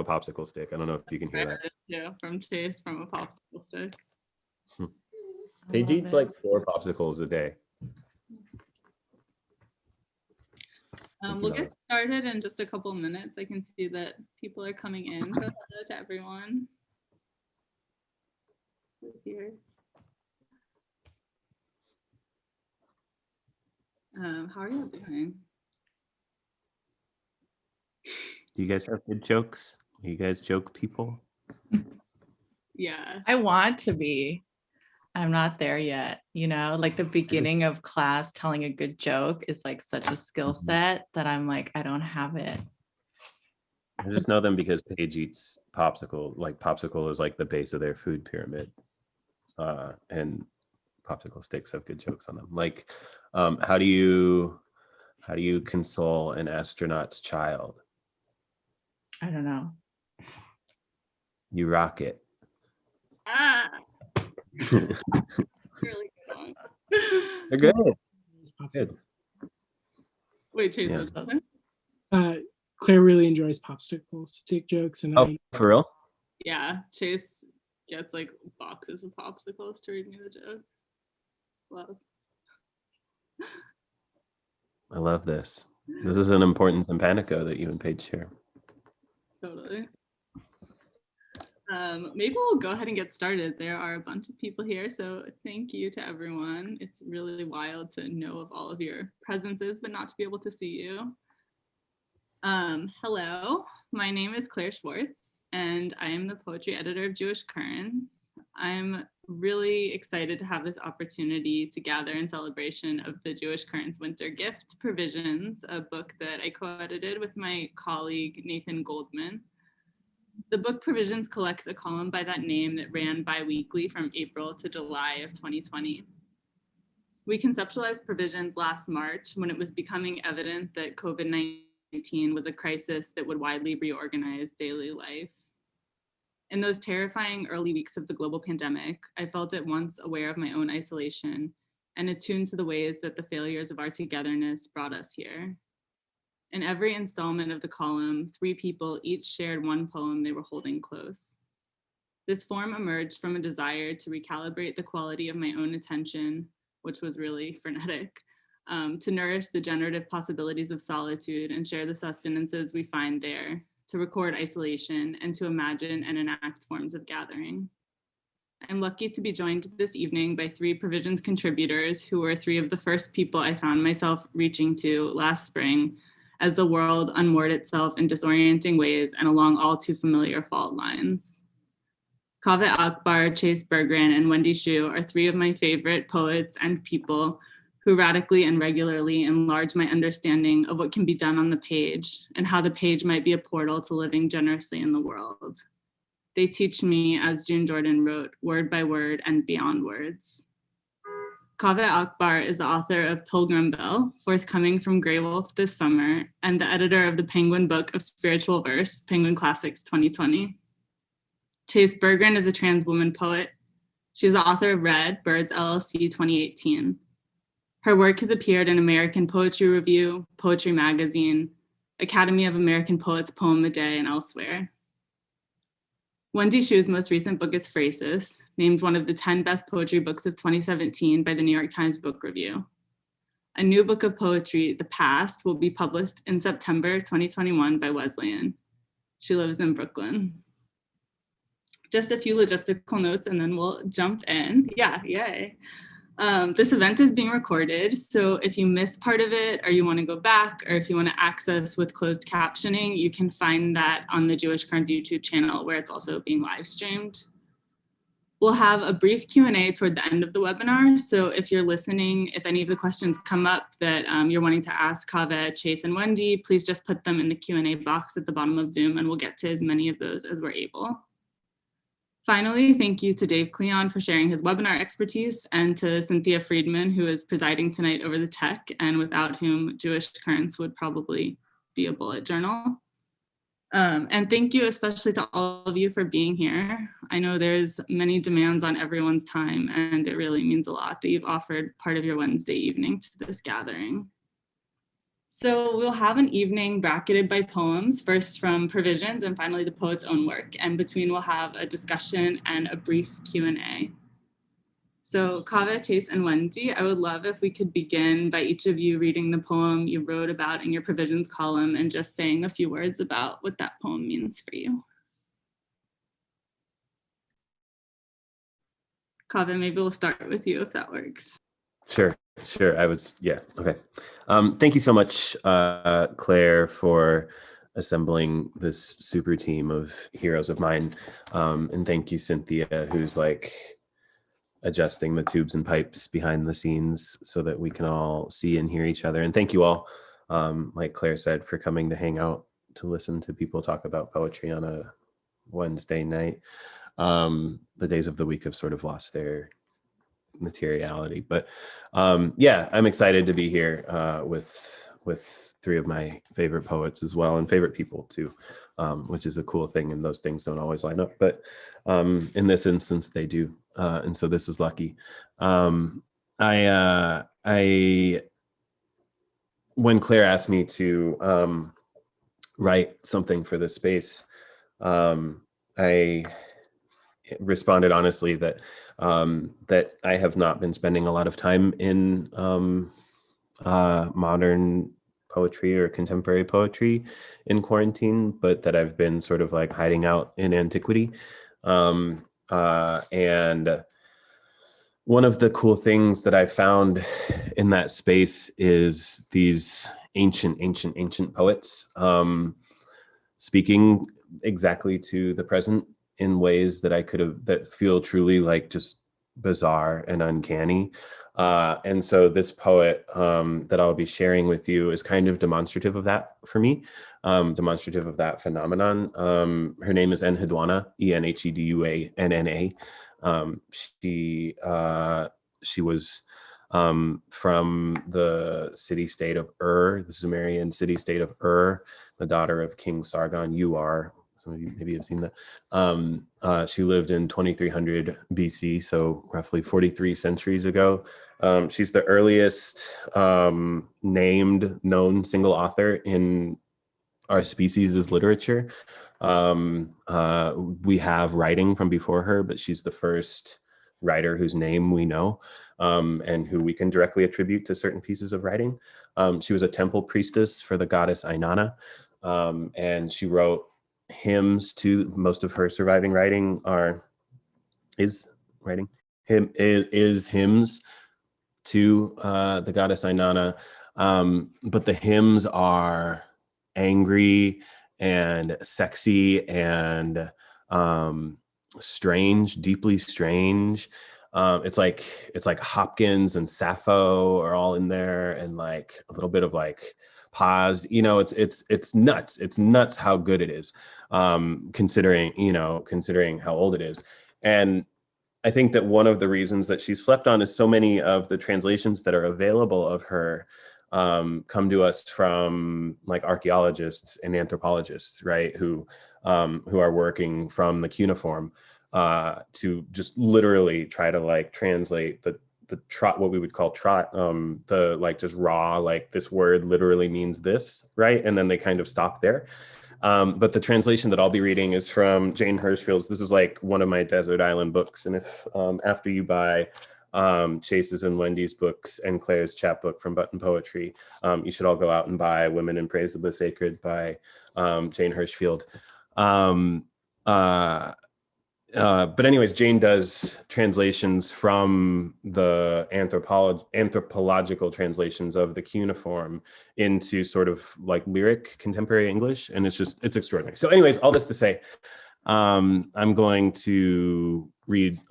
a popsicle stick. I don't know if you can hear that. Yeah, from Chase from a popsicle stick. Paige eats like 4 popsicles a day. We'll get started in just a couple minutes. I can see that people are coming in. So hello to everyone who's here. How are you doing? Do you guys have good jokes? Are you guys joke people? Yeah. I want to be. I'm not there yet. You know, like the beginning of class, telling a good joke is like such a skill set that I'm like, I don't have it. I just know them because Paige eats popsicle. Like popsicle is like the base of their food pyramid. And popsicle sticks have good jokes on them. Like, how do you console an astronaut's child? I don't know. You rock it. Ah. Really good one. They're good. Good. Wait, Chase. Yeah. Claire really enjoys popsicle stick jokes, and For real? Yeah, Chase gets like boxes of popsicles to read me the joke. Love. I love this. This is an important simpanico that you and Paige share. Totally. Maybe we'll go ahead and get started. There are a bunch of people here, so thank you to everyone. It's really wild to know of all of your presences, but not to be able to see you. Hello, my name is Claire Schwartz, and I am the poetry editor of Jewish Currents. I'm really excited to have this opportunity to gather in celebration of the Jewish Currents Winter Gift Provisions, a book that I co-edited with my colleague Nathan Goldman. The book Provisions collects a column by that name that ran bi-weekly from April to July of 2020. We conceptualized Provisions last March when it was becoming evident that COVID-19 was a crisis that would widely reorganize daily life. In those terrifying early weeks of the global pandemic, I felt at once aware of my own isolation and attuned to the ways that the failures of our togetherness brought us here. In every installment of the column, 3 people each shared one poem they were holding close. This form emerged from a desire to recalibrate the quality of my own attention, which was really frenetic, to nourish the generative possibilities of solitude and share the sustenances we find there, to record isolation, and to imagine and enact forms of gathering. I'm lucky to be joined this evening by 3 Provisions contributors who were 3 of the first people I found myself reaching to last spring as the world unmoored itself in disorienting ways and along all too familiar fault lines. Kaveh Akbar, Chase Berggren, and Wendy Xu are 3 of my favorite poets and people who radically and regularly enlarge my understanding of what can be done on the page and how the page might be a portal to living generously in the world. They teach me, as June Jordan wrote, word by word and beyond words. Kaveh Akbar is the author of Pilgrim Bell, forthcoming from Grey Wolf this summer, and the editor of the Penguin Book of Spiritual Verse, Penguin Classics 2020. Chase Berggren is a trans woman poet. She's the author of Red, Birds LLC 2018. Her work has appeared in American Poetry Review, Poetry Magazine, Academy of American Poets Poem a Day, and elsewhere. Wendy Xu's most recent book is Phrases, named one of the 10 best poetry books of 2017 by the New York Times Book Review. A new book of poetry, The Past, will be published in September 2021 by Wesleyan. She lives in Brooklyn. Just a few logistical notes and then we'll jump in. Yeah, yay. This event is being recorded, so if you miss part of it or you want to go back or if you want to access with closed captioning, you can find that on the Jewish Currents YouTube channel where it's also being live streamed. We'll have a brief Q&A toward the end of the webinar, so if you're listening, if any of the questions come up that you're wanting to ask Kaveh, Chase, and Wendy, please just put them in the Q&A box at the bottom of Zoom and we'll get to as many of those as we're able. Finally, thank you to Dave Cleon for sharing his webinar expertise and to Cynthia Friedman, who is presiding tonight over the tech and without whom Jewish Currents would probably be a bullet journal. And thank you especially to all of you for being here. I know there's many demands on everyone's time and it really means a lot that you've offered part of your Wednesday evening to this gathering. So we'll have an evening bracketed by poems, first from Provisions and finally the poet's own work. And between we'll have a discussion and a brief Q&A. So Kaveh, Chase, and Wendy, I would love if we could begin by each of you reading the poem you wrote about in your Provisions column and just saying a few words about what that poem means for you. Kaveh, maybe we'll start with you if that works. Sure. Yeah. Okay. Thank you so much, Claire, for assembling this super team of heroes of mine. And thank you, Cynthia, who's like adjusting the tubes and pipes behind the scenes so that we can all see and hear each other. And thank you all, like Claire said, for coming to hang out to listen to people talk about poetry on a Wednesday night. The days of the week have sort of lost their materiality, but yeah, I'm excited to be here with three of my favorite poets as well, and favorite people too, which is a cool thing, and those things don't always line up, but in this instance they do, and so this is lucky. I when Claire asked me to write something for this space, I responded honestly that that I have not been spending a lot of time in modern poetry or contemporary poetry in quarantine, but that I've been sort of like hiding out in antiquity. And one of the cool things that I found in that space is these ancient poets speaking exactly to the present in ways that I could have, that feel truly like just bizarre and uncanny. And so this poet that I'll be sharing with you is kind of demonstrative of that for me, demonstrative of that phenomenon. Her name is Enheduanna, Enheduanna. She was from the city-state of the Sumerian city-state of the daughter of King Sargon. Some of you maybe have seen that. She lived in 2300 BC, so roughly 43 centuries ago. She's the earliest named known single author in our species' literature. We have writing from before her, but she's the first writer whose name we know, and who we can directly attribute to certain pieces of writing. She was a temple priestess for the goddess Inanna, and she wrote hymns to most of her surviving writing is hymns to the goddess Inanna, but the hymns are angry and sexy and strange, deeply strange. It's like Hopkins and Sappho are all in there, and like a little bit of like pause. It's nuts. It's nuts how good it is, considering how old it is. And I think that one of the reasons that she slept on is so many of the translations that are available of her come to us from like archaeologists and anthropologists, right? Who are working from the cuneiform to just literally try to like translate the what we would call trot, the like just raw, like this word literally means this, right? And then they kind of stop there. But the translation that I'll be reading is from Jane Hirshfield's. This is like one of my Desert Island books. And if after you buy Chase's and Wendy's books and Claire's chapbook from Button Poetry, you should all go out and buy Women in Praise of the Sacred by Jane Hirshfield. But anyways, Jane does translations from the anthropological translations of the cuneiform into sort of like lyric contemporary English, and it's extraordinary. So anyways, all this to say, I'm going to read,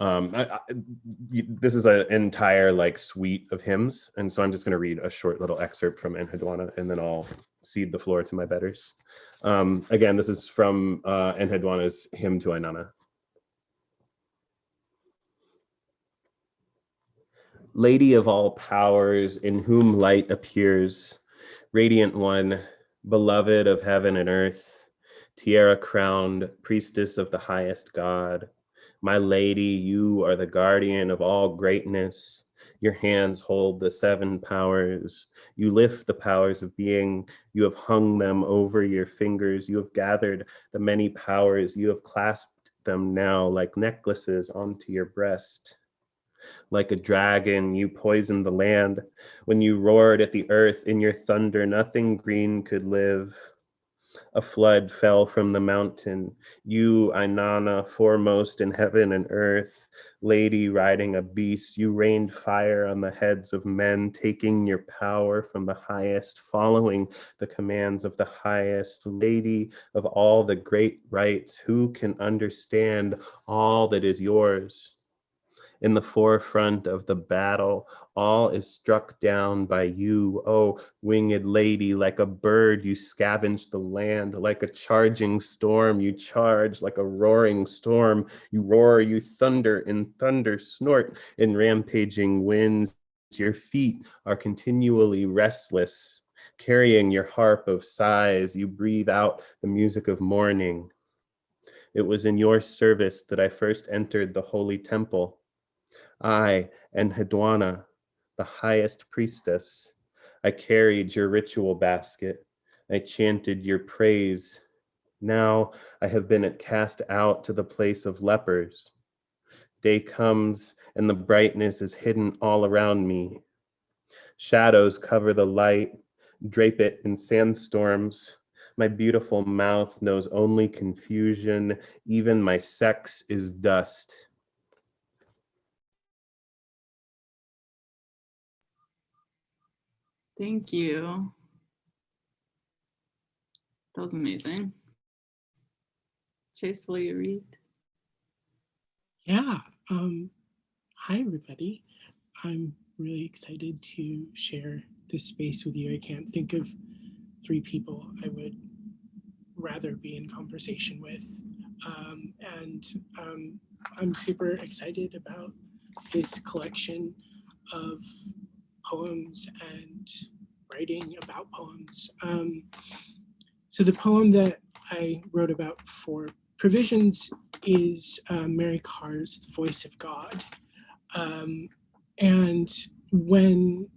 this is an entire like suite of hymns, and so I'm just going to read a short little excerpt from Enheduanna, and then I'll cede the floor to my betters. Again, this is from Enheduanna's Hymn to Inanna. Lady of all powers, in whom light appears, radiant one, beloved of heaven and earth, tiara crowned, priestess of the highest God, my lady, you are the guardian of all greatness, Your hands hold the 7 powers. You lift the powers of being. You have hung them over your fingers. You have gathered the many powers. You have clasped them now like necklaces onto your breast. Like a dragon, you poisoned the land. When you roared at the earth in your thunder, nothing green could live. A flood fell from the mountain. You, Ainana, foremost in heaven and earth, lady riding a beast, you rained fire on the heads of men, taking your power from the highest, following the commands of the highest, lady of all the great rights, who can understand all that is yours? In the forefront of the battle, all is struck down by you. Oh, winged lady, like a bird, you scavenge the land. Like a charging storm, you charge. Like a roaring storm, you roar, you thunder, in thunder snort. In rampaging winds, your feet are continually restless. Carrying your harp of sighs, you breathe out the music of mourning. It was in your service that I first entered the holy temple. I and Hedwana, the highest priestess, I carried your ritual basket. I chanted your praise. Now I have been cast out to the place of lepers. Day comes and the brightness is hidden all around me. Shadows cover the light, drape it in sandstorms. My beautiful mouth knows only confusion. Even my sex is dust. Thank you. That was amazing. Chase, will you read? Yeah. Hi, everybody. I'm really excited to share this space with you. I can't think of 3 people I would rather be in conversation with. I'm super excited about this collection of poems and writing about poems. So the poem that I wrote about for Provisions is Mary Karr's The Voice of God. And when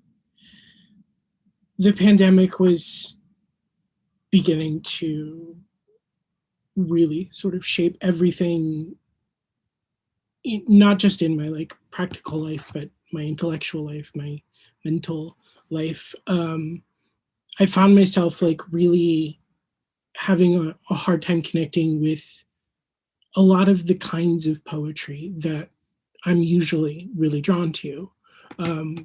the pandemic was beginning to really sort of shape everything, not just in my like practical life, but my intellectual life, my mental life, I found myself like really having a hard time connecting with a lot of the kinds of poetry that I'm usually really drawn to.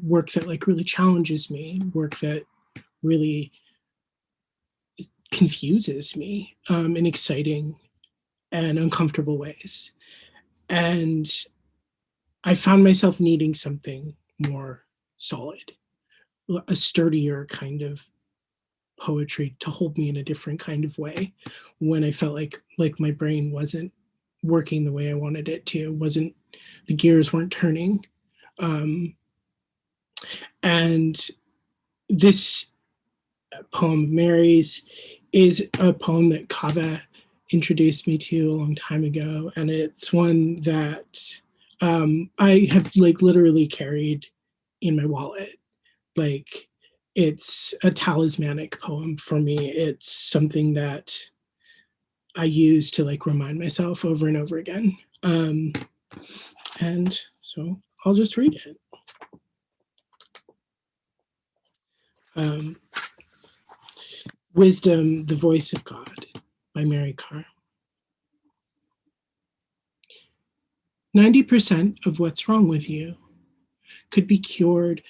Work that like really challenges me, work that really confuses me in exciting and uncomfortable ways. And I found myself needing something more solid, a sturdier kind of poetry to hold me in a different kind of way when I felt like my brain wasn't working the way I wanted it to, the gears weren't turning. And this poem, Mary's, is a poem that Kaveh introduced me to a long time ago. And it's one that I have like literally carried in my wallet. Like it's a talismanic poem for me. It's something that I use to like remind myself over and over again. And so I'll just read it. Wisdom, the Voice of God by Mary Karr. 90% of what's wrong with you could be cured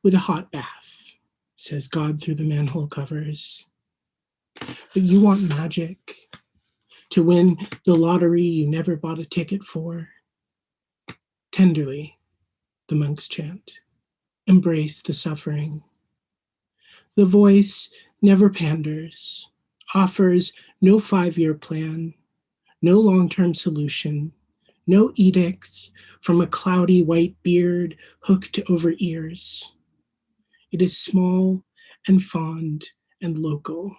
with a hot bath, says God through the manhole covers. But you want magic to win the lottery you never bought a ticket for. Tenderly, the monks chant, embrace the suffering. The voice never panders, offers no 5-year plan, no long-term solution, no edicts from a cloudy white beard hooked over ears. It is small and fond and local.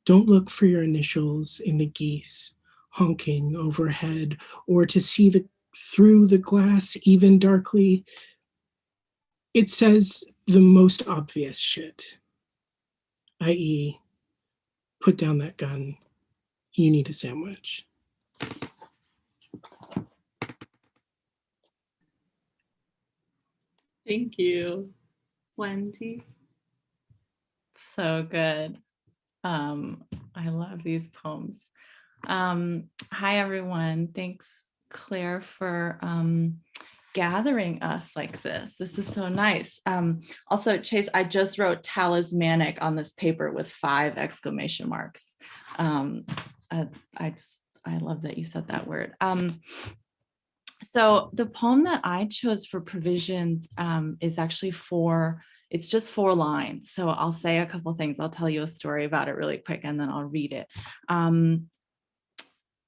Don't look for your initials in the geese honking overhead or to see through the glass even darkly. it says the most obvious shit, i.e., put down that gun. You need a sandwich. Thank you, Wendy. So good. I love these poems. Hi, everyone. Thanks, Claire, for gathering us like this. This is so nice. Also, Chase, I just wrote talismanic on this paper with 5 exclamation marks. I love that you said that word. So the poem that I chose for provisions is actually it's just 4 lines. So I'll say a couple things. I'll tell you a story about it really quick and then I'll read it.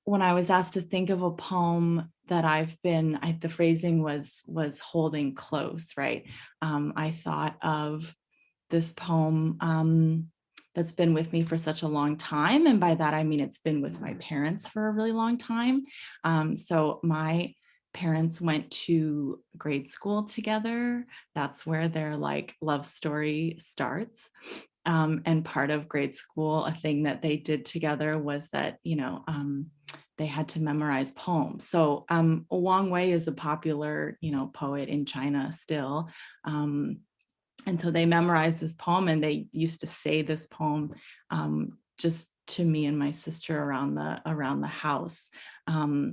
When I was asked to think of a poem that the phrasing was holding close, right? I thought of this poem that's been with me for such a long time. And by that, I mean, it's been with my parents for a really long time. So my parents went to grade school together. That's where their like love story starts. And part of grade school, a thing that they did together was that, they had to memorize poems. So Wang Wei is a popular, poet in China still. And so they memorized this poem and they used to say this poem just to me and my sister around the house. My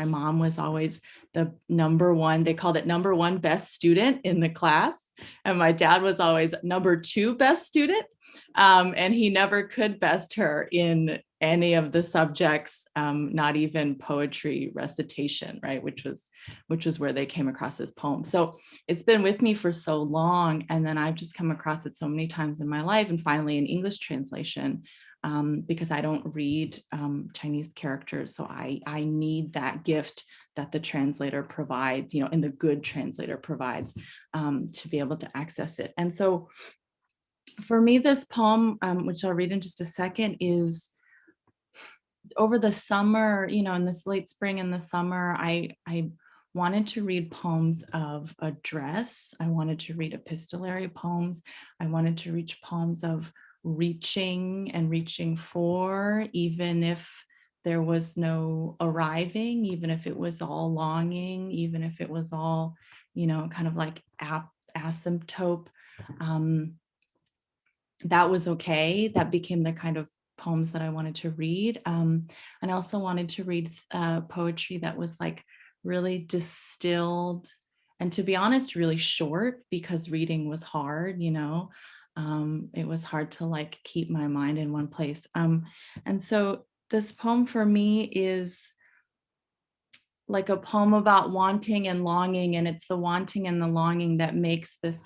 mom was always the number one, they called it number 1 best student in the class. And my dad was always number 2 best student. And he never could best her in any of the subjects, not even poetry recitation, right? Which was where they came across this poem. So it's been with me for so long. And then I've just come across it so many times in my life, and finally in English translation, because I don't read Chinese characters. So I need that gift that the translator provides, and the good translator provides to be able to access it. And so for me, this poem, which I'll read in just a second, is over the summer, in this late spring and the summer, I wanted to read poems of address. I wanted to read epistolary poems. I wanted to read poems of reaching and reaching for, even if there was no arriving, even if it was all longing, even if it was all, kind of like asymptote. That was okay. That became the kind of poems that I wanted to read. And I also wanted to read poetry that was like really distilled, and to be honest, really short, because reading was hard, it was hard to like keep my mind in one place. And so this poem for me is like a poem about wanting and longing, and it's the wanting and the longing that makes this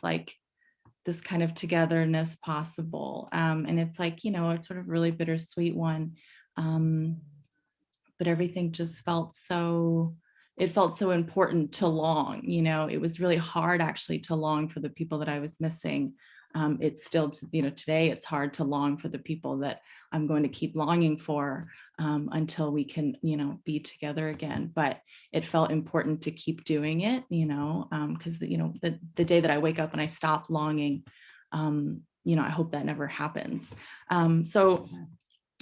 kind of togetherness possible. And it's like, it's sort of really bittersweet one. But everything just felt so important to long, it was really hard actually to long for the people that I was missing. It's still, today it's hard to long for the people that I'm going to keep longing for until we can, be together again. But it felt important to keep doing it, because, the day that I wake up and I stop longing, I hope that never happens. So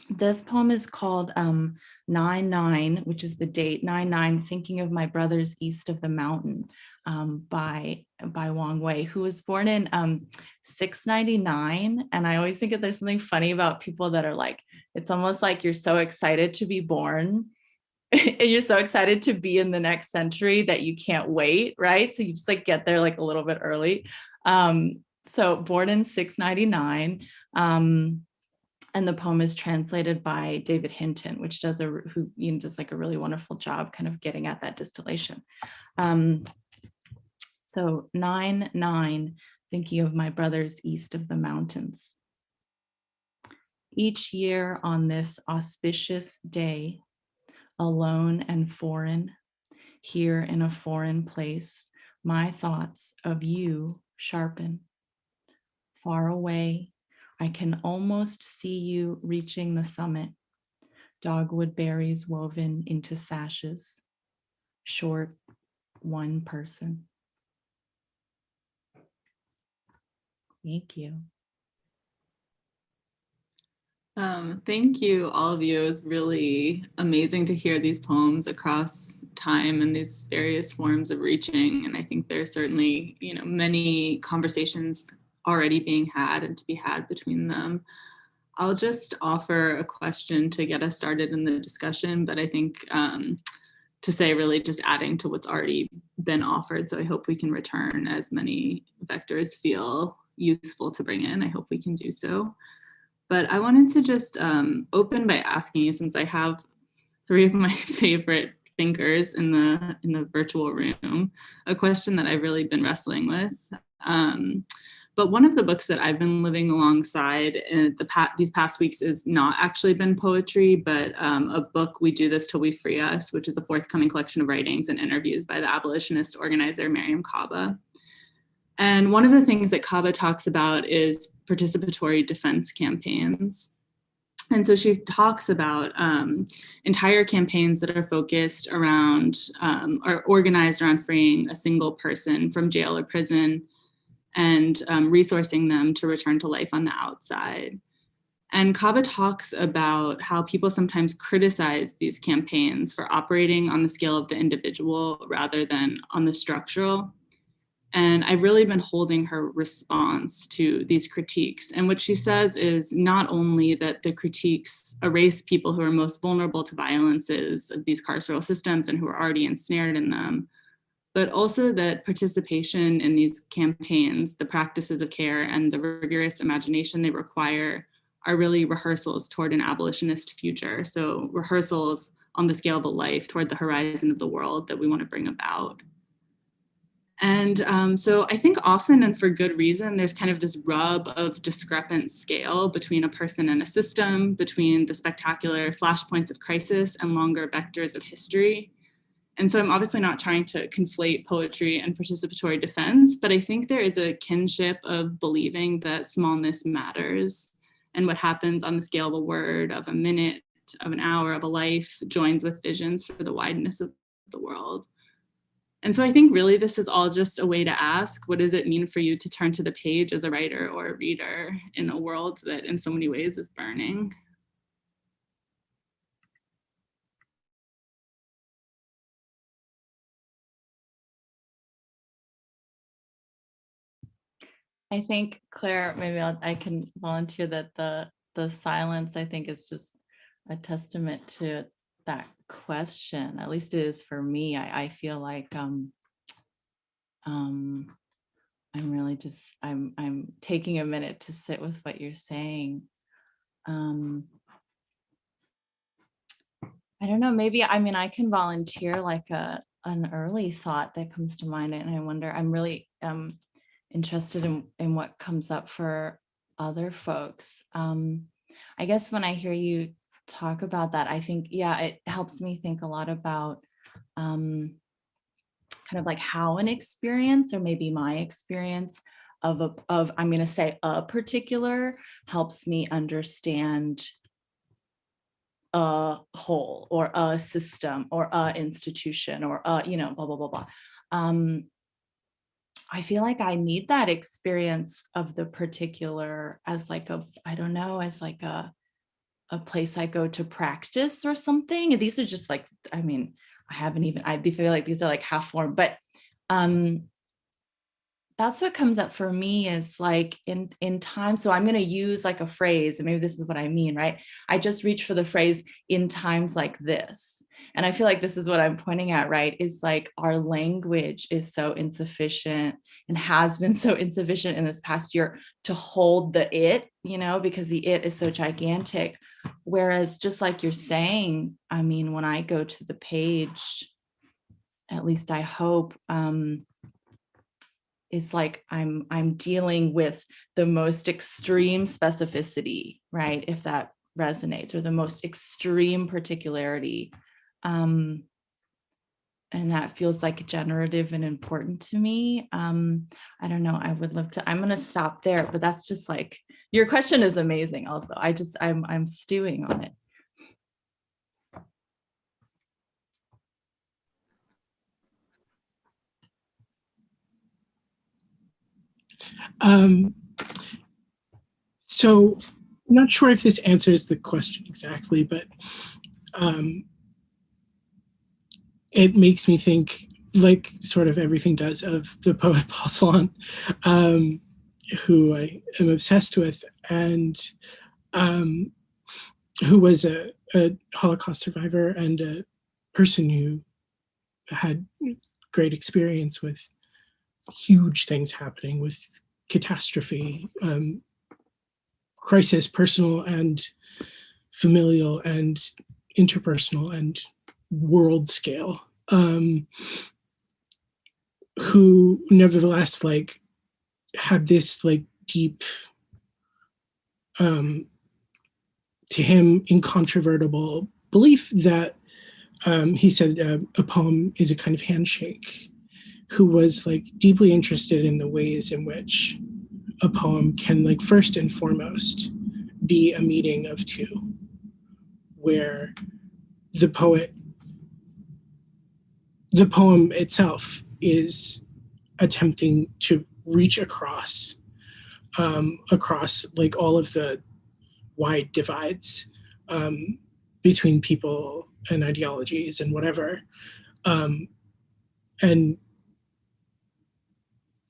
this poem is called 9/9, which is the date 9/9, thinking of my brothers east of the mountain, by Wang Wei, who was born in 699. And I always think that there's something funny about people that are like, it's almost like you're so excited to be born and you're so excited to be in the next century that you can't wait, right? So you just like get there like a little bit early. So born in 699. And the poem is translated by David Hinton, which does like a really wonderful job kind of getting at that distillation. So 9/9, thinking of my brothers east of the mountains. Each year on this auspicious day, alone and foreign, here in a foreign place, my thoughts of you sharpen. Far away, I can almost see you reaching the summit, dogwood berries woven into sashes, short, one person. Thank you. Thank you, all of you. It was really amazing to hear these poems across time and these various forms of reaching. And I think there's certainly, many conversations already being had and to be had between them. I'll just offer a question to get us started in the discussion, but I think to say really just adding to what's already been offered. So I hope we can return as many vectors feel useful to bring in. I hope we can do so. But I wanted to just open by asking you, since I have three of my favorite thinkers in the virtual room, a question that I've really been wrestling with. But one of the books that I've been living alongside in these past weeks is not actually been poetry, but a book, We Do This Till We Free Us, which is a forthcoming collection of writings and interviews by the abolitionist organizer Mariame Kaba. And one of the things that Kaba talks about is participatory defense campaigns. And so she talks about entire campaigns that are focused around or organized around freeing a single person from jail or prison and resourcing them to return to life on the outside. And Kaba talks about how people sometimes criticize these campaigns for operating on the scale of the individual rather than on the structural. And I've really been holding her response to these critiques. And what she says is not only that the critiques erase people who are most vulnerable to violences of these carceral systems and who are already ensnared in them, but also that participation in these campaigns, the practices of care and the rigorous imagination they require are really rehearsals toward an abolitionist future. So rehearsals on the scale of a life toward the horizon of the world that we want to bring about. And so I think often, and for good reason, there's kind of this rub of discrepant scale between a person and a system, between the spectacular flashpoints of crisis and longer vectors of history. And so I'm obviously not trying to conflate poetry and participatory defense, but I think there is a kinship of believing that smallness matters, and what happens on the scale of a word, of a minute, of an hour, of a life joins with visions for the wideness of the world. And so I think really this is all just a way to ask, what does it mean for you to turn to the page as a writer or a reader in a world that in so many ways is burning? I think, Claire, maybe I can volunteer that the silence, I think, is just a testament to that question. At least it is for me. I feel like I'm really just I'm taking a minute to sit with what you're saying. I don't know, maybe, I mean, I can volunteer like an early thought that comes to mind, and I wonder, I'm really interested in what comes up for other folks. I guess when I hear you talk about that, I think, yeah, it helps me think a lot about kind of like how an experience, or maybe my experience of I'm going to say a particular, helps me understand a whole or a system or a institution or blah, blah, blah, blah. I feel like I need that experience of the particular as like I don't know, as like a place I go to practice or something. And these are just like, I mean, I feel like these are like half formed, but that's what comes up for me is like in time. So I'm going to use like a phrase, and maybe this is what I mean, right? I just reach for the phrase in times like this. And I feel like this is what I'm pointing at, right? Is like our language is so insufficient and has been so insufficient in this past year to hold the it, because the it is so gigantic. Whereas just like you're saying, I mean, when I go to the page, at least I hope, it's like I'm dealing with the most extreme specificity, right? If that resonates, or the most extreme particularity. And that feels like generative and important to me. I don't know, I would love to, I'm going to stop there, but that's just like, your question is amazing also. I'm stewing on it. So I'm not sure if this answers the question exactly, but it makes me think, like sort of everything does, of the poet Paul Celan, who I am obsessed with, and who was a Holocaust survivor and a person who had great experience with huge things happening, with catastrophe, crisis, personal and familial and interpersonal and world scale, who nevertheless like had this like deep, to him, incontrovertible belief that he said a poem is a kind of handshake, who was like deeply interested in the ways in which a poem can, like, first and foremost be a meeting of two, where the poem itself is attempting to reach across like all of the wide divides between people and ideologies and whatever, and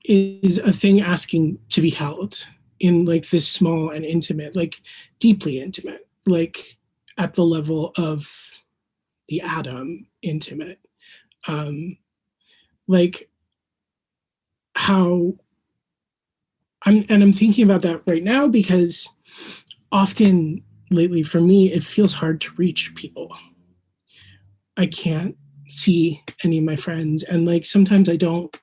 is a thing asking to be held in like this small and intimate, like deeply intimate, like at the level of the atom intimate, like how I'm thinking about that right now, because often lately for me it feels hard to reach people. I can't see any of my friends, and like sometimes I don't,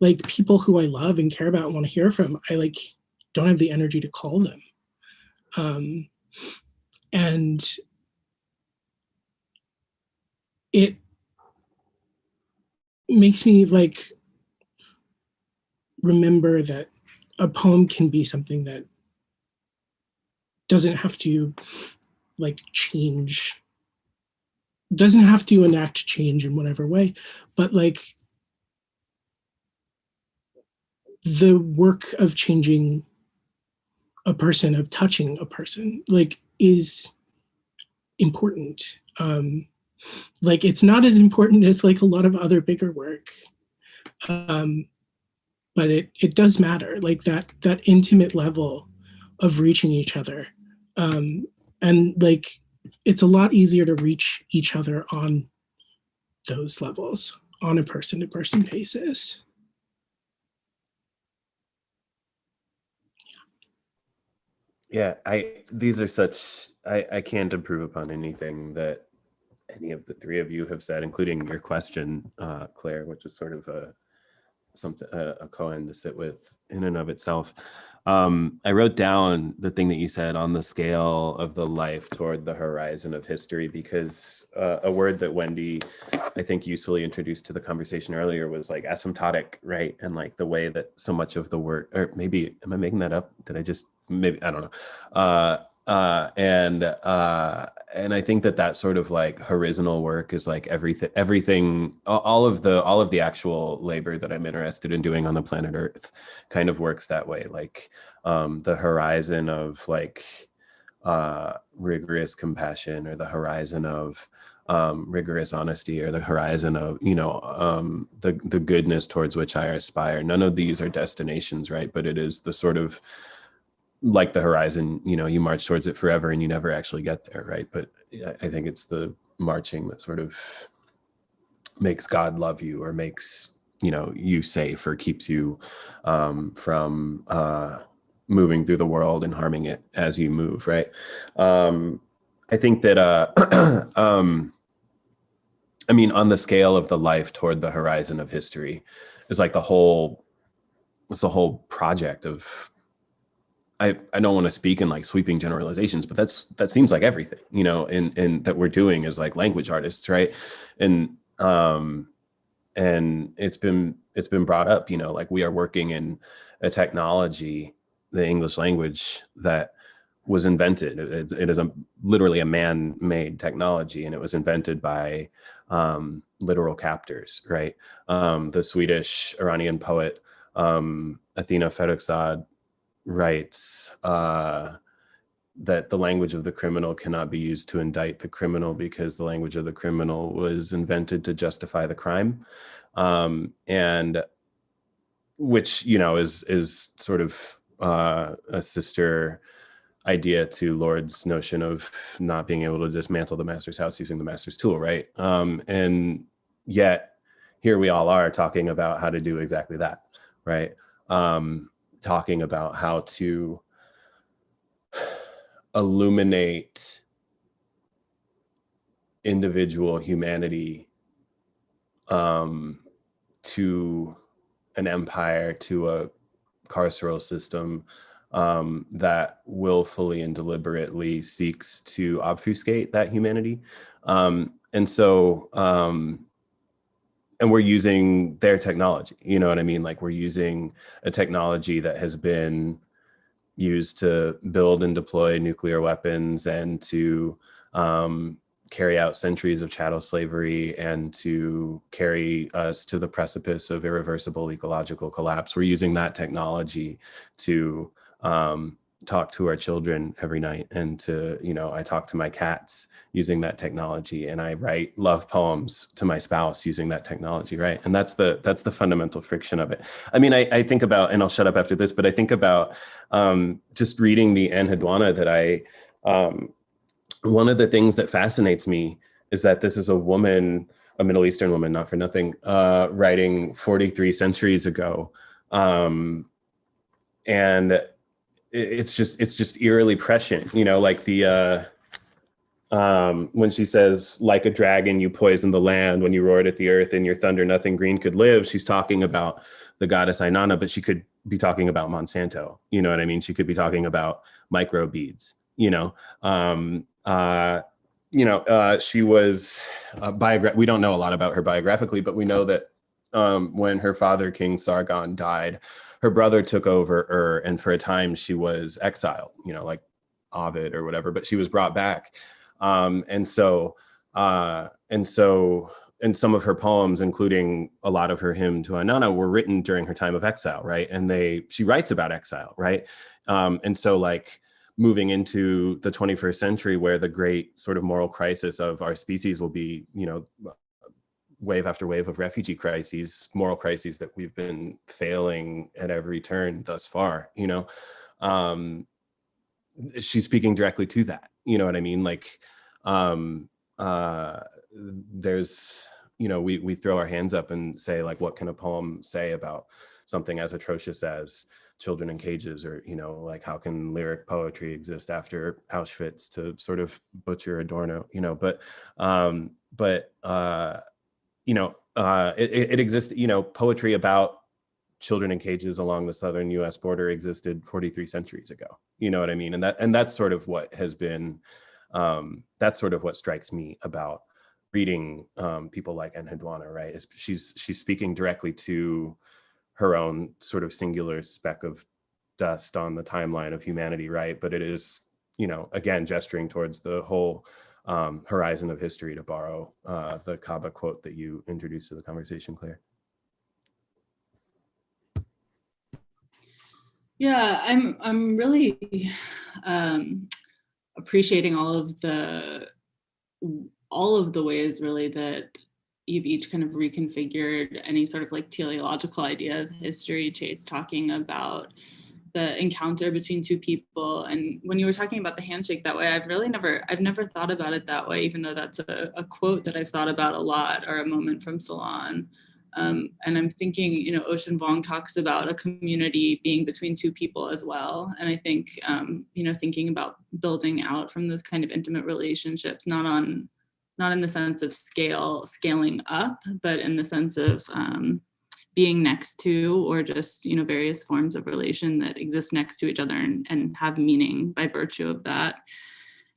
like people who I love and care about and want to hear from, I like don't have the energy to call them. And it makes me like remember that a poem can be something that doesn't have to like change, doesn't have to enact change in whatever way, but like the work of changing a person, of touching a person, like is important. Like it's not as important as like a lot of other bigger work, but it does matter, like that intimate level of reaching each other, and like it's a lot easier to reach each other on those levels on a person to person basis. Yeah, these are such, I can't improve upon anything that any of the three of you have said, including your question, Claire, which is sort of a koan to sit with in and of itself. I wrote down the thing that you said on the scale of the life toward the horizon of history, because a word that Wendy, I think, usefully introduced to the conversation earlier was like asymptotic, right? And like the way that so much of the work, or maybe, am I making that up? Did I just, maybe, I don't know. And I think that sort of like horizontal work is like everything, all of the actual labor that I'm interested in doing on the planet Earth kind of works that way. Like the horizon of like rigorous compassion, or the horizon of rigorous honesty, or the horizon of, the goodness towards which I aspire. None of these are destinations, right? But it is the sort of, like the horizon, you march towards it forever and you never actually get there, right? But I think it's the marching that sort of makes God love you, or makes, you safe, or keeps you from moving through the world and harming it as you move, right? I think that, I mean, on the scale of the life toward the horizon of history is like the whole project of, I don't want to speak in like sweeping generalizations, but that seems like everything, in that we're doing as like language artists, right? And it's been brought up, like we are working in a technology, the English language, that was invented. It is literally a man-made technology, and it was invented by literal captors, right? The Swedish Iranian poet Athena Farrokhzad writes that the language of the criminal cannot be used to indict the criminal because the language of the criminal was invented to justify the crime. And which, you know, is sort of a sister idea to Lord's notion of not being able to dismantle the master's house using the master's tool, right? And yet here we all are talking about how to do exactly that, right? Talking about how to illuminate individual humanity to an empire, to a carceral system that willfully and deliberately seeks to obfuscate that humanity. And we're using their technology, you know what I mean? Like, we're using a technology that has been used to build and deploy nuclear weapons and to carry out centuries of chattel slavery and to carry us to the precipice of irreversible ecological collapse. We're using that technology to talk to our children every night, and to, you know, I talk to my cats using that technology, and I write love poems to my spouse using that technology, right? And that's the fundamental friction of it. I mean, I think about, and I'll shut up after this, but I think about just reading the Enheduanna that one of the things that fascinates me is that this is a woman, a Middle Eastern woman, not for nothing, writing 43 centuries ago. And it's just eerily prescient, you know, like the when she says, like a dragon, you poisoned the land, when you roared at the earth, in your thunder, nothing green could live. She's talking about the goddess Inanna, but she could be talking about Monsanto. You know what I mean? She could be talking about microbeads, you know? She was we don't know a lot about her biographically, but we know that when her father, King Sargon, died, her brother took over and for a time she was exiled, you know, like Ovid or whatever, but she was brought back. And some of her poems, including a lot of her hymn to Inanna, were written during her time of exile, right? And she writes about exile, right? And so, like, moving into the 21st century, where the great sort of moral crisis of our species will be, you know, wave after wave of refugee crises, moral crises that we've been failing at every turn thus far, you know, she's speaking directly to that, you know what I mean? Like, there's, you know, we throw our hands up and say, like, what can a poem say about something as atrocious as children in cages? Or, you know, like, how can lyric poetry exist after Auschwitz, to sort of butcher Adorno, you know? But it exists, you know, poetry about children in cages along the southern US border existed 43 centuries ago. You know what I mean? And that's sort of what has been, that's sort of what strikes me about reading people like Enheduanna, right? She's speaking directly to her own sort of singular speck of dust on the timeline of humanity, right? But it is, you know, again, gesturing towards the whole horizon of history, to borrow the Kaaba quote that you introduced to the conversation, Claire. Yeah, I'm really appreciating all of the ways, really, that you've each kind of reconfigured any sort of like teleological idea of history. Chase talking about the encounter between two people, and when you were talking about the handshake that way, I've never thought about it that way, even though that's a quote that I've thought about a lot, or a moment from Salon. And I'm thinking, you know, Ocean Vuong talks about a community being between two people as well. And I think, you know, thinking about building out from those kind of intimate relationships, not in the sense of scaling up, but in the sense of being next to, or just, you know, various forms of relation that exist next to each other and have meaning by virtue of that.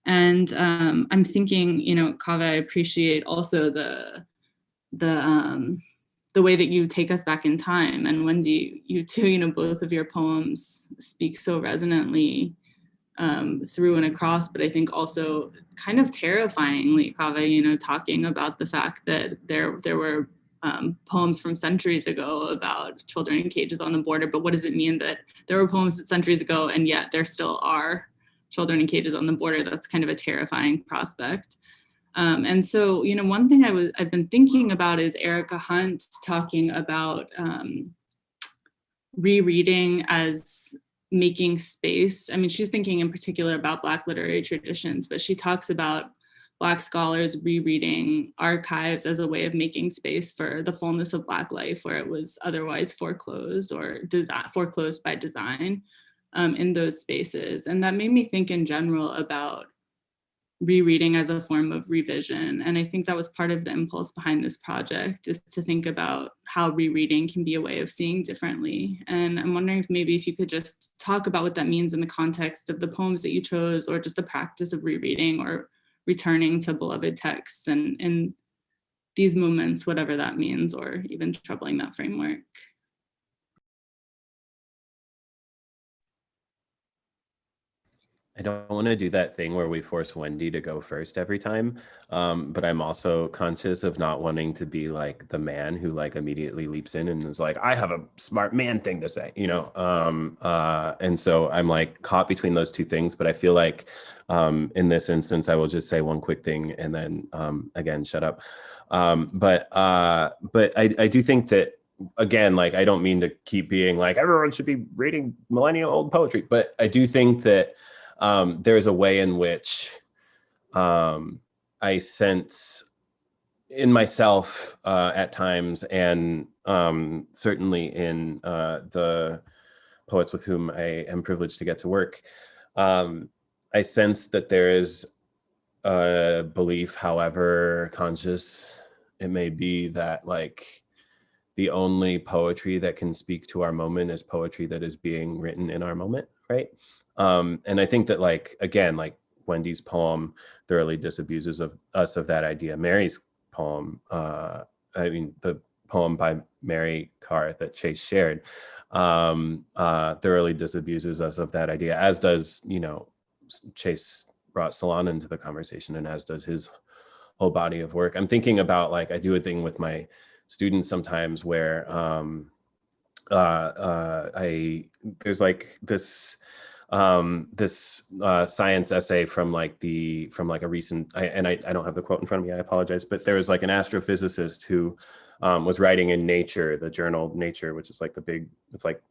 And I'm thinking, you know, Kaveh, I appreciate also the way that you take us back in time. And Wendy, you too, you know, both of your poems speak so resonantly through and across, but I think also kind of terrifyingly, Kaveh, you know, talking about the fact that there were poems from centuries ago about children in cages on the border, but what does it mean that there were poems centuries ago and yet there still are children in cages on the border? That's kind of a terrifying prospect. And so, you know, one thing I've been thinking about is Erica Hunt talking about rereading as making space. I mean, she's thinking in particular about Black literary traditions, but she talks about Black scholars rereading archives as a way of making space for the fullness of Black life, where it was otherwise foreclosed or foreclosed by design in those spaces. And that made me think in general about rereading as a form of revision. And I think that was part of the impulse behind this project, is to think about how rereading can be a way of seeing differently. And I'm wondering if maybe if you could just talk about what that means in the context of the poems that you chose, or just the practice of rereading or returning to beloved texts and in these moments, whatever that means, or even troubling that framework. I don't want to do that thing where we force Wendy to go first every time, but I'm also conscious of not wanting to be like the man who like immediately leaps in and is like, I have a smart man thing to say, you know? And so I'm like caught between those two things, but I feel like in this instance, I will just say one quick thing and then again, shut up. But I do think that, again, like, I don't mean to keep being like, everyone should be reading millennial old poetry, but I do think that there's a way in which I sense in myself at times, and certainly in the poets with whom I am privileged to get to work, I sense that there is a belief, however conscious it may be, that like the only poetry that can speak to our moment is poetry that is being written in our moment, right? And I think that, like, again, like Wendy's poem thoroughly disabuses of us of that idea. Mary's poem, I mean, the poem by Mary Karr that Chase shared, thoroughly disabuses us of that idea, as does, you know, Chase brought Solana into the conversation, and as does his whole body of work. I'm thinking about, like, I do a thing with my students sometimes where there's like this science essay from like a recent, I don't have the quote in front of me, I apologize, but there was like an astrophysicist who was writing in Nature, the journal Nature, which is like it's like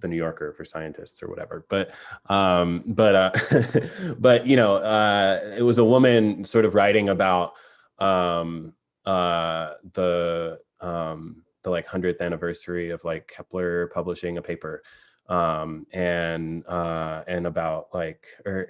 the New Yorker for scientists or whatever. But but you know, it was a woman sort of writing about the like 100th anniversary of like Kepler publishing a paper, and about like, or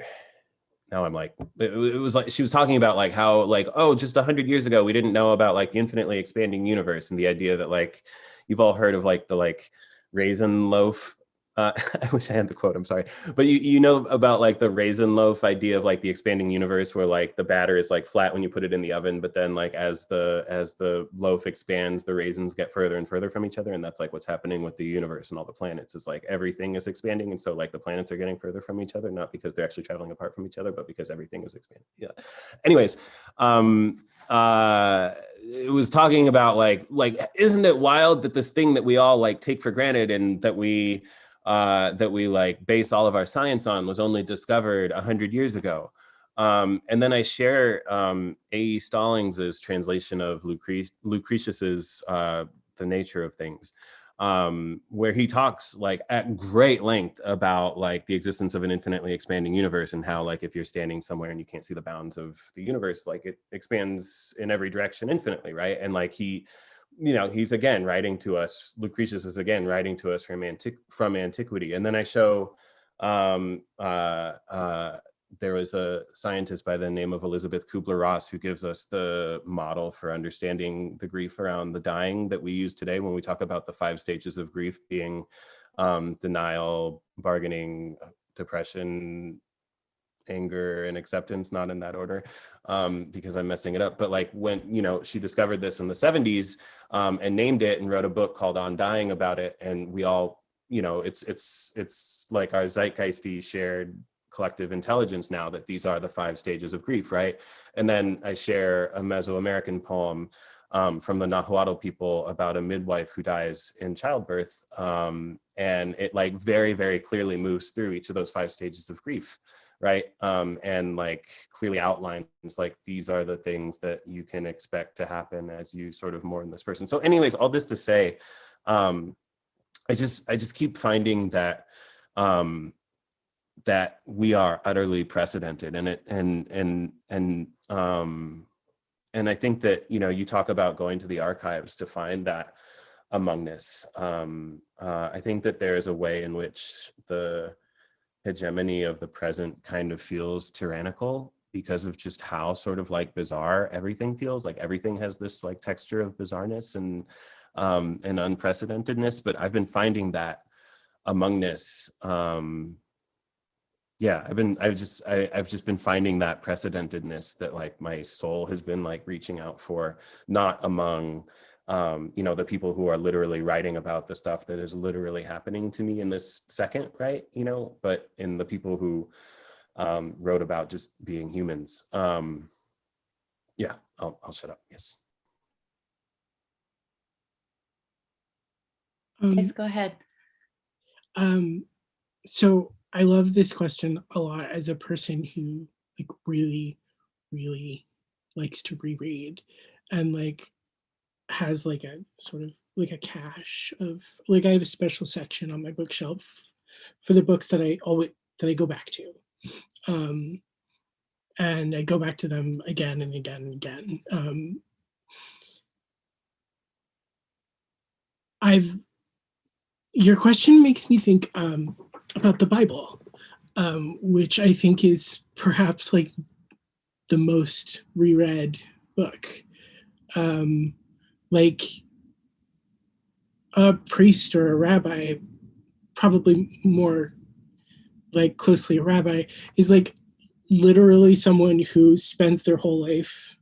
now I'm like, it was like she was talking about like how like, oh, just 100 years ago we didn't know about like the infinitely expanding universe, and the idea that like you've all heard of like the like raisin loaf. I wish I had the quote, I'm sorry. But you know about like the raisin loaf idea of like the expanding universe, where like the batter is like flat when you put it in the oven, but then like as the loaf expands, the raisins get further and further from each other. And that's like what's happening with the universe and all the planets, is like everything is expanding. And so like the planets are getting further from each other, not because they're actually traveling apart from each other, but because everything is expanding. Yeah. Anyways, it was talking about like, isn't it wild that this thing that we all like take for granted and that we like base all of our science on was only discovered 100 years ago. And then I share A.E. Stallings's translation of Lucretius's The Nature of Things, where he talks like at great length about like the existence of an infinitely expanding universe, and how like if you're standing somewhere and you can't see the bounds of the universe, like it expands in every direction infinitely, right? And like you know, he's again writing to us, Lucretius is again writing to us from antiquity. And then I show there was a scientist by the name of Elizabeth Kubler-Ross who gives us the model for understanding the grief around the dying that we use today when we talk about the 5 stages of grief being denial, bargaining, depression, anger, and acceptance, not in that order, because I'm messing it up. But like when, you know, she discovered this in the 70s and named it and wrote a book called On Dying about it. And we all, you know, it's like our zeitgeisty shared collective intelligence now that these are the 5 stages of grief, right? And then I share a Mesoamerican poem from the Nahuatl people about a midwife who dies in childbirth. And it like very, very clearly moves through each of those 5 stages of grief, right? And like clearly outlines like these are the things that you can expect to happen as you sort of mourn this person. So anyways, all this to say, I just keep finding that that we are utterly precedented, and I think that, you know, you talk about going to the archives to find that amongness. I think that there is a way in which the hegemony of the present kind of feels tyrannical because of just how sort of like bizarre everything feels. Like everything has this like texture of bizarreness and unprecedentedness. But I've been finding that amongness. Yeah, I've just been finding that precedentedness that like my soul has been like reaching out for, not among you know, the people who are literally writing about the stuff that is literally happening to me in this second, right? You know, but in the people who wrote about just being humans. Yeah, I'll shut up. Yes. Yes, go ahead. So I love this question a lot as a person who like really, really likes to reread and like has like a sort of like a cache of like, I have a special section on my bookshelf for the books that I go back to. And I go back to them again and again and again. Your question makes me think about the Bible, which I think is perhaps like the most reread book. Like a priest or a rabbi, probably more like closely a rabbi, is like literally someone who spends their whole life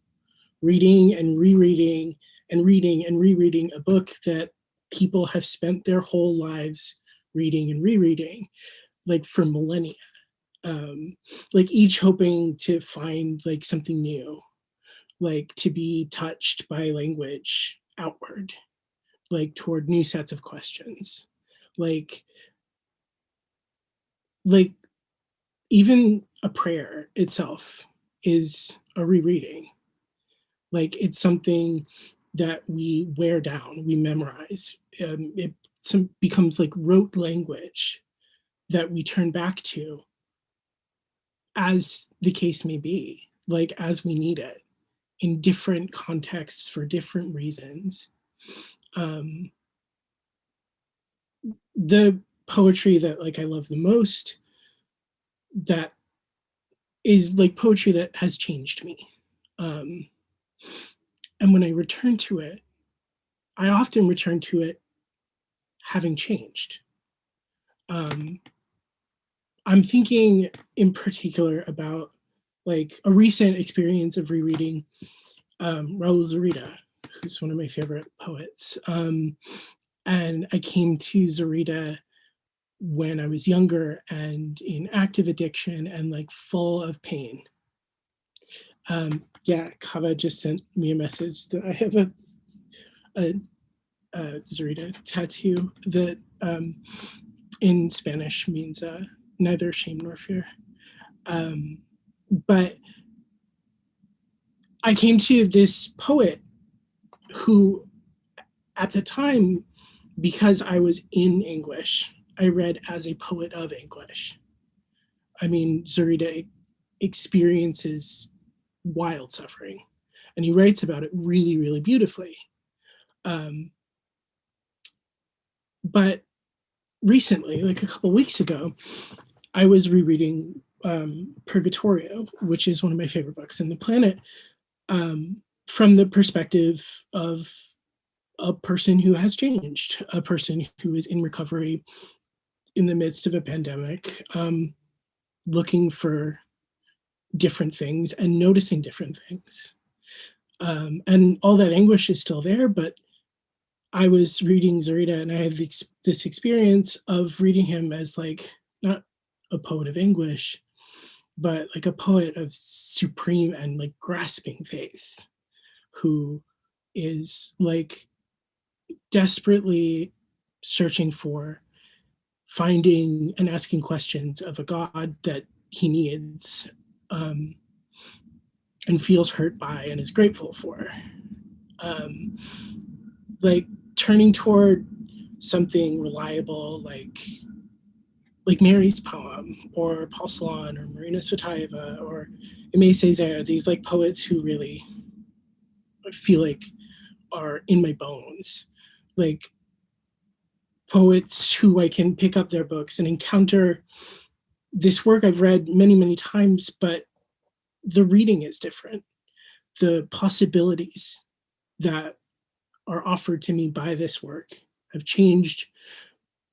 reading and rereading and reading and rereading a book that people have spent their whole lives reading and rereading, like for millennia. Like each hoping to find like something new, like to be touched by language outward, like toward new sets of questions, like even a prayer itself is a rereading. Like it's something that we wear down, we memorize. It becomes like rote language that we turn back to as the case may be, like as we need it in different contexts for different reasons. The poetry that like I love the most, that is like poetry that has changed me. And when I return to it, I often return to it having changed. I'm thinking in particular about like a recent experience of rereading Raul Zorita, who's one of my favorite poets. And I came to Zorita when I was younger and in active addiction and like full of pain. Yeah, Kava just sent me a message that I have a Zorita tattoo that in Spanish means neither shame nor fear. But I came to this poet who, at the time, because I was in anguish, I read as a poet of anguish. I mean, Zorita experiences wild suffering, and he writes about it really, really beautifully. But recently, like a couple weeks ago, I was rereading Purgatorio, which is one of my favorite books in the planet, from the perspective of a person who has changed, a person who is in recovery in the midst of a pandemic, looking for different things and noticing different things. And all that anguish is still there, but I was reading Zorita and I had this experience of reading him as like, not a poet of anguish, but like a poet of supreme and like grasping faith, who is like desperately searching for, finding and asking questions of a God that he needs, um, and feels hurt by and is grateful for. Um, like turning toward something reliable, like Mary's poem, or Paul Celan, or Marina Tsvetaeva, or Aimé Césaire, these like poets who really feel like are in my bones. Like poets who I can pick up their books and encounter this work I've read many, many times, but the reading is different. The possibilities that are offered to me by this work have changed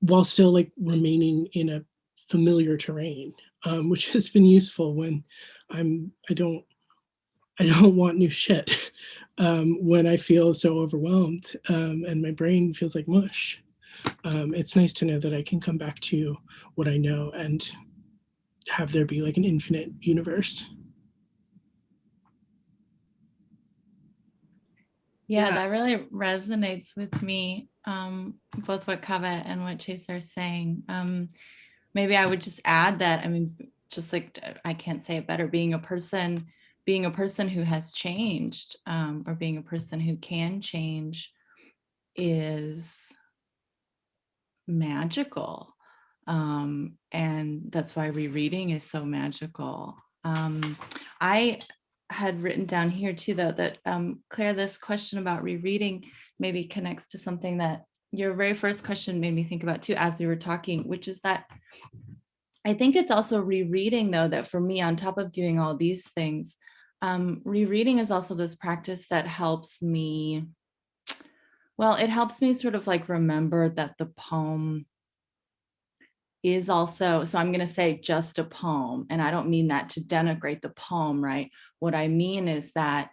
while still like remaining in a familiar terrain, which has been useful when I don't want new shit, when I feel so overwhelmed, and my brain feels like mush. It's nice to know that I can come back to what I know and have there be like an infinite universe. Yeah, Yeah. that really resonates with me, both what Kava and what Chase are saying. Maybe I would just add that, I mean, just like, I can't say it better, being a person who has changed, or being a person who can change, is magical. And that's why rereading is so magical. I had written down here too, though, that Claire, this question about rereading maybe connects to something that your very first question made me think about too, as we were talking, which is that I think it's also rereading, though, that for me, on top of doing all these things, rereading is also this practice that helps me, well, it helps me sort of like remember that the poem is also, so I'm going to say just a poem, and I don't mean that to denigrate the poem, right? What I mean is that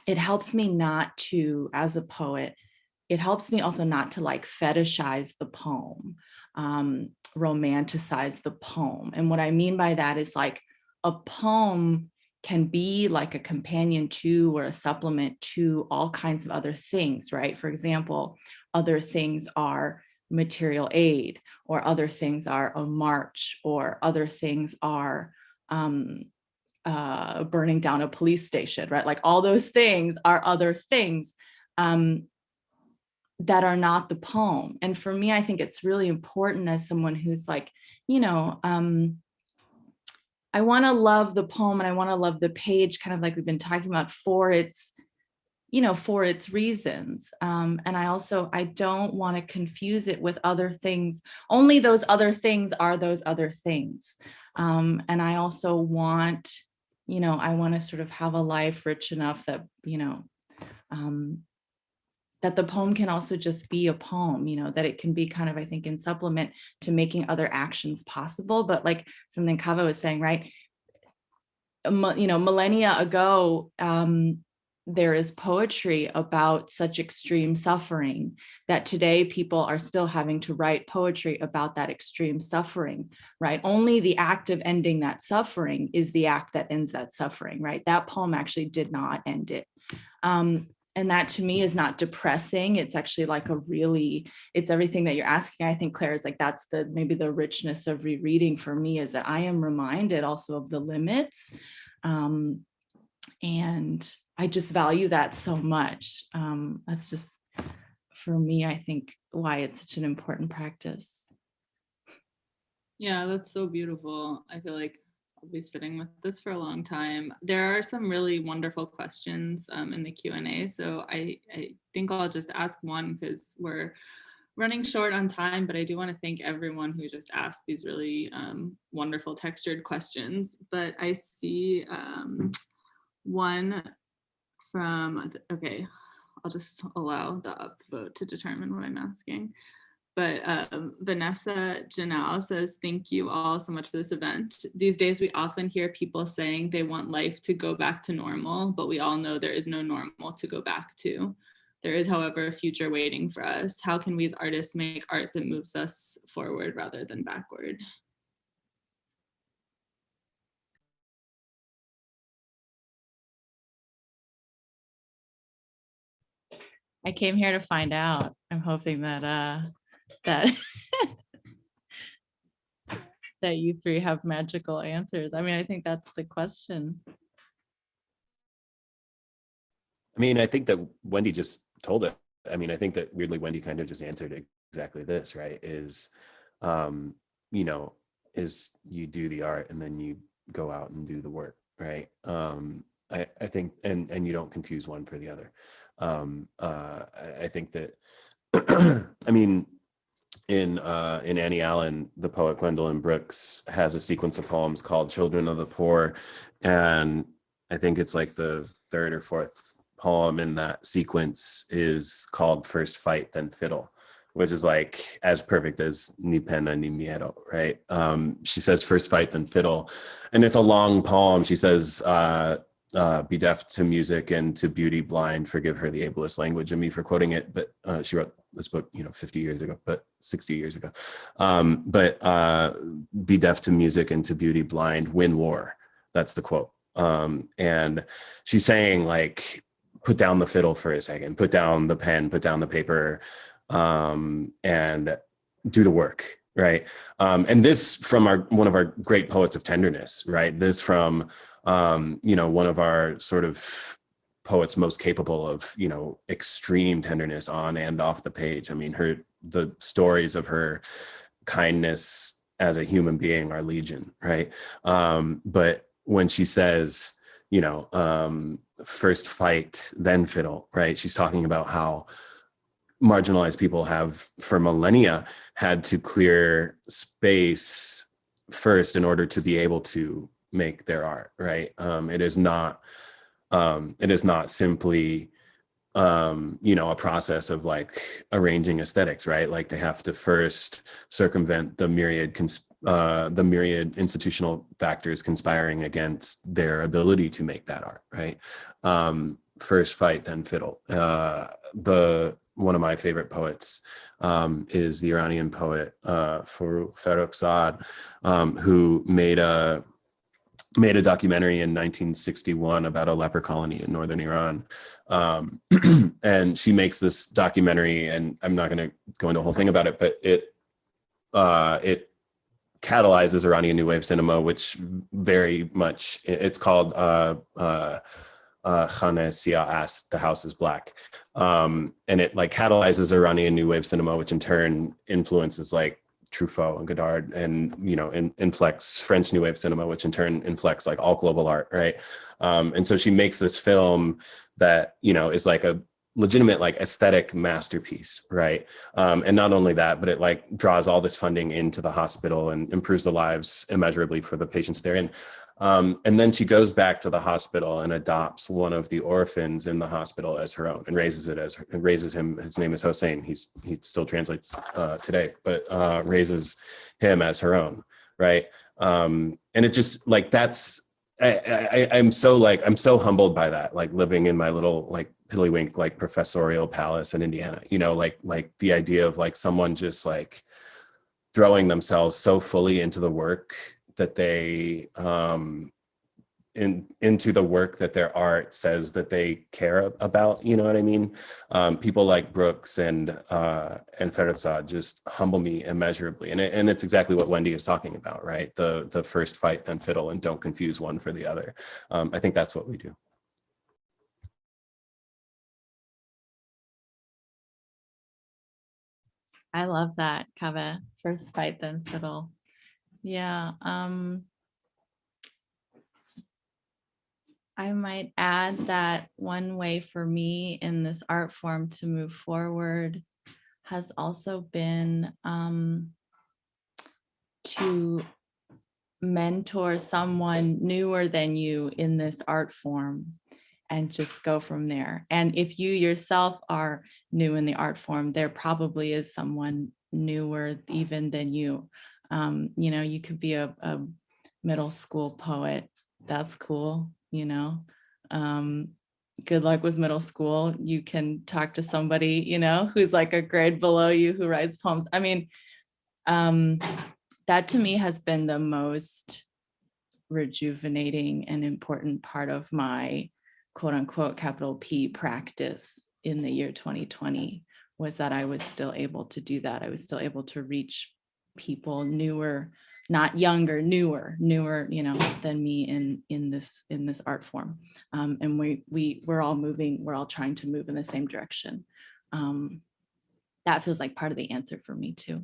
it helps me not to, as a poet, it helps me also not to like fetishize the poem, romanticize the poem. And what I mean by that is like a poem can be like a companion to or a supplement to all kinds of other things, right? For example, other things are material aid, or other things are a march, or other things are burning down a police station, right? Like all those things are other things that are not the poem. And for me, I think it's really important as someone who's like, you know, I want to love the poem and I want to love the page, kind of like we've been talking about, for its, you know, for its reasons. And I don't want to confuse it with other things. Only those other things are those other things. And I also want, you know, I want to sort of have a life rich enough that, you know, that the poem can also just be a poem, you know, that it can be kind of, I think, in supplement to making other actions possible. But like something Kava was saying, right? You know, millennia ago, there is poetry about such extreme suffering that today people are still having to write poetry about that extreme suffering, right? Only the act of ending that suffering is the act that ends that suffering, right? That poem actually did not end it. And that to me is not depressing. It's actually like a really, it's everything that you're asking. I think Claire is like, that's the, maybe the richness of rereading for me, is that I am reminded also of the limits. And I just value that so much. That's just, for me, I think why it's such an important practice. Yeah, that's so beautiful. I feel like I'll be sitting with this for a long time. There are some really wonderful questions in the Q&A. So I think I'll just ask one because we're running short on time, but I do want to thank everyone who just asked these really wonderful textured questions. But I see one from, okay, I'll just allow the upvote to determine what I'm asking. But Vanessa Janal says, thank you all so much for this event. These days, we often hear people saying they want life to go back to normal, but we all know there is no normal to go back to. There is, however, a future waiting for us. How can we as artists make art that moves us forward rather than backward? I came here to find out. I'm hoping that that that you three have magical answers. I mean, I think that's the question. I mean, I think that Wendy just told it. I mean, I think that weirdly Wendy kind of just answered exactly this, right? Is, you know, is you do the art and then you go out and do the work, right? I think, and you don't confuse one for the other. I think that, I mean, in Annie Allen, the poet Gwendolyn Brooks has a sequence of poems called Children of the Poor. And I think it's like the third or fourth poem in that sequence is called First Fight, Then Fiddle, which is like as perfect as Ni Pena Ni Miedo, right? She says first fight, then fiddle. And it's a long poem. She says, be deaf to music and to beauty blind, forgive her the ableist language of me for quoting it. But she wrote this book, 50 years ago, but 60 years ago. Be deaf to music and to beauty blind, win war. That's the quote. And she's saying like, put down the fiddle for a second, put down the pen, put down the paper, and do the work, right? And this from one of our great poets of tenderness, right? This from one of our sort of poets most capable of extreme tenderness on and off the page. I mean, the stories of her kindness as a human being are legion, right? But when she says, first fight, then fiddle, right? She's talking about how marginalized people have for millennia had to clear space first in order to be able to make their art, right? It is not simply a process of like arranging aesthetics, right? Like they have to first circumvent the myriad institutional factors conspiring against their ability to make that art, right? First fight, then fiddle. One of my favorite poets is the Iranian poet Farrukh Farrokhzad, who made a documentary in 1961 about a leper colony in northern Iran. And she makes this documentary, and I'm not going to go into a whole thing about it, but it catalyzes Iranian New Wave cinema, which very much, it's called Khane Siya Ast, The House is Black. And it like catalyzes Iranian New Wave cinema, which in turn influences like Truffaut and Godard, and inflects French New Wave cinema, which in turn inflects like all global art, right? And so she makes this film that is like a legitimate like aesthetic masterpiece, right? And not only that, but it like draws all this funding into the hospital and improves the lives immeasurably for the patients therein. And then she goes back to the hospital and adopts one of the orphans in the hospital as her own, and raises him. His name is Hossein. He still translates today, but raises him as her own, right? And it just like I'm so humbled by that, like living in my little like piddlywink like professorial palace in Indiana, like the idea of like someone just like throwing themselves so fully into the work that they into the work that their art says that they care about, you know what I mean? People like Brooks and Farrokhzad just humble me immeasurably, and it's exactly what Wendy is talking about, right? The first fight, then fiddle, and don't confuse one for the other. I think that's what we do. I love that, Kaveh. First fight, then fiddle. Yeah. I might add that one way for me in this art form to move forward has also been to mentor someone newer than you in this art form and just go from there. And if you yourself are new in the art form, there probably is someone newer even than you. You could be a middle school poet. That's cool. Good luck with middle school. You can talk to somebody, who's like a grade below you who writes poems. I mean, that to me has been the most rejuvenating and important part of my quote unquote capital P practice in the year 2020 was that I was still able to do that. I was still able to reach people newer, not younger, newer, than me in this art form. And we're all moving, we're all trying to move in the same direction. That feels like part of the answer for me too.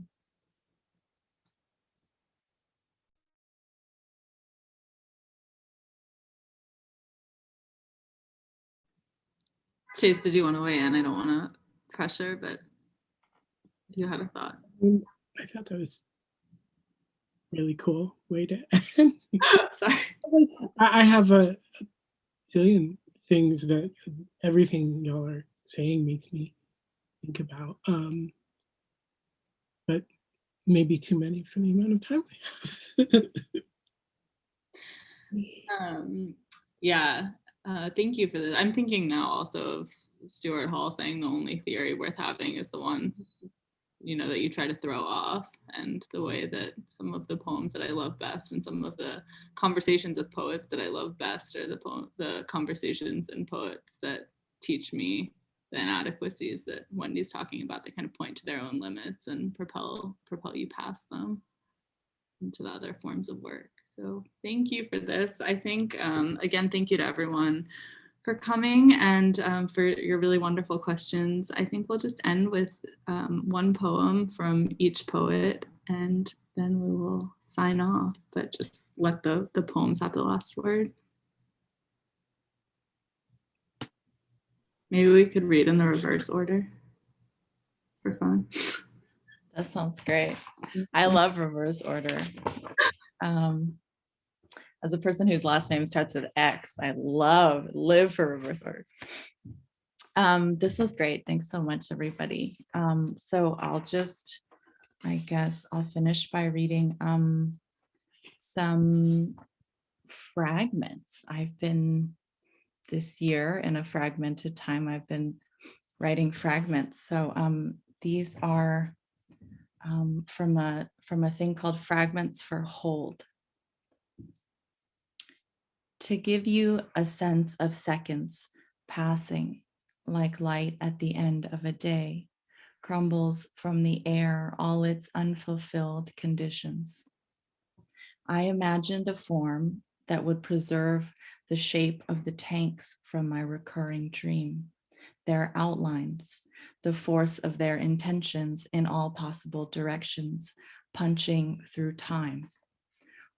Chase, did you want to weigh in? I don't want to pressure, but if you had a thought. I thought that was really cool way to end. Sorry. I have a zillion things that everything y'all are saying makes me think about, but maybe too many for the amount of time we have. Yeah, thank you for this. I'm thinking now also of Stuart Hall saying the only theory worth having is the one, that you try to throw off, and the way that some of the poems that I love best and some of the conversations with poets that I love best are the conversations and poets that teach me the inadequacies that Wendy's talking about, that kind of point to their own limits and propel you past them into the other forms of work. So thank you for this. I think, again, thank you to everyone for coming and for your really wonderful questions. I think we'll just end with one poem from each poet, and then we will sign off, but just let the poems have the last word. Maybe we could read in the reverse order for fun. That sounds great. I love reverse order. As a person whose last name starts with X, I live for reverse order. This was great. Thanks so much, everybody. So I guess I'll finish by reading some fragments. This year, in a fragmented time, I've been writing fragments. So these are from a thing called Fragments for Hold. To give you a sense of seconds passing like light at the end of a day, crumbles from the air all its unfulfilled conditions. I imagined a form that would preserve the shape of the tanks from my recurring dream, their outlines, the force of their intentions in all possible directions, punching through time.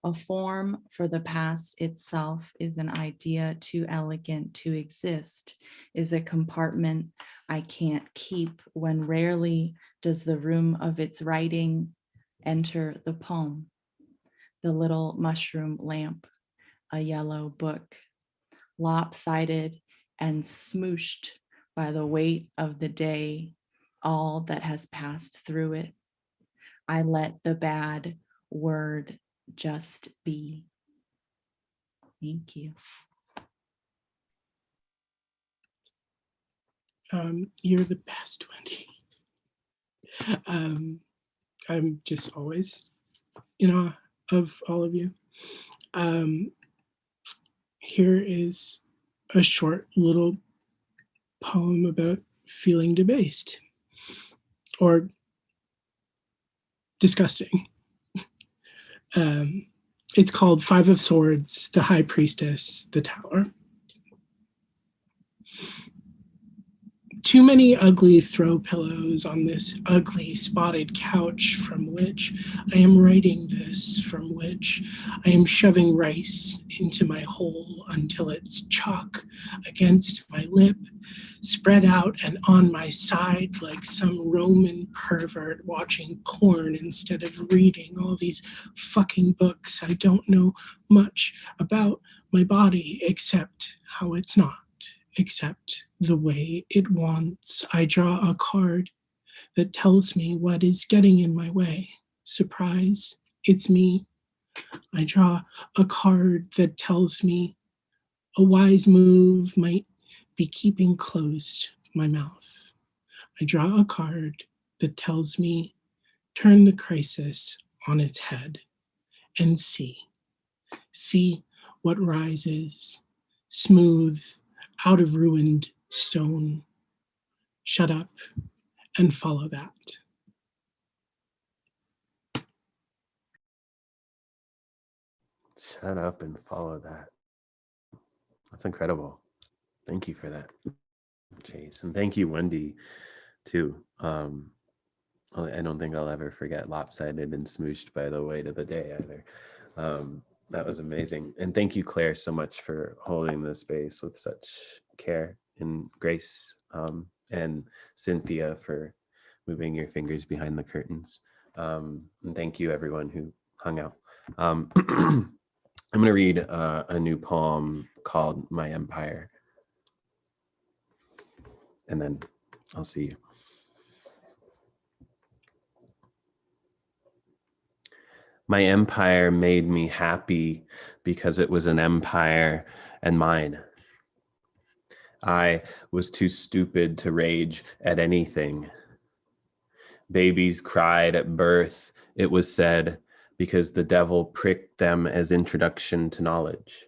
A form for the past itself is an idea too elegant to exist, is a compartment I can't keep when rarely does the room of its writing enter the poem. The little mushroom lamp, a yellow book, lopsided and smooshed by the weight of the day, all that has passed through it. I let the bad word just be. Thank you. You're the best, Wendy. I'm just always in awe of all of you. Here is a short little poem about feeling debased or disgusting. It's called Five of Swords, the High Priestess, the Tower. Too many ugly throw pillows on this ugly spotted couch from which I am writing this, from which I am shoving rice into my hole until it's chalk against my lip, spread out and on my side like some Roman pervert watching porn instead of reading all these fucking books. I don't know much about my body except how it's not. Except the way it wants. I draw a card that tells me what is getting in my way. Surprise, it's me. I draw a card that tells me a wise move might be keeping closed my mouth. I draw a card that tells me turn the crisis on its head and see what rises, smooth, out of ruined stone. shut up and follow that. Shut up and follow that. That's incredible. Thank you for that, Chase. And thank you, Wendy, too. I don't think I'll ever forget Lopsided and Smooshed by the Weight of the Day either. That was amazing. And thank you, Claire, so much for holding this space with such care and grace. And Cynthia for moving your fingers behind the curtains. And thank you, everyone who hung out. I'm going to read a new poem called My Empire. And then I'll see you. My empire made me happy because it was an empire and mine. I was too stupid to rage at anything. Babies cried at birth, it was said, because the devil pricked them as introduction to knowledge.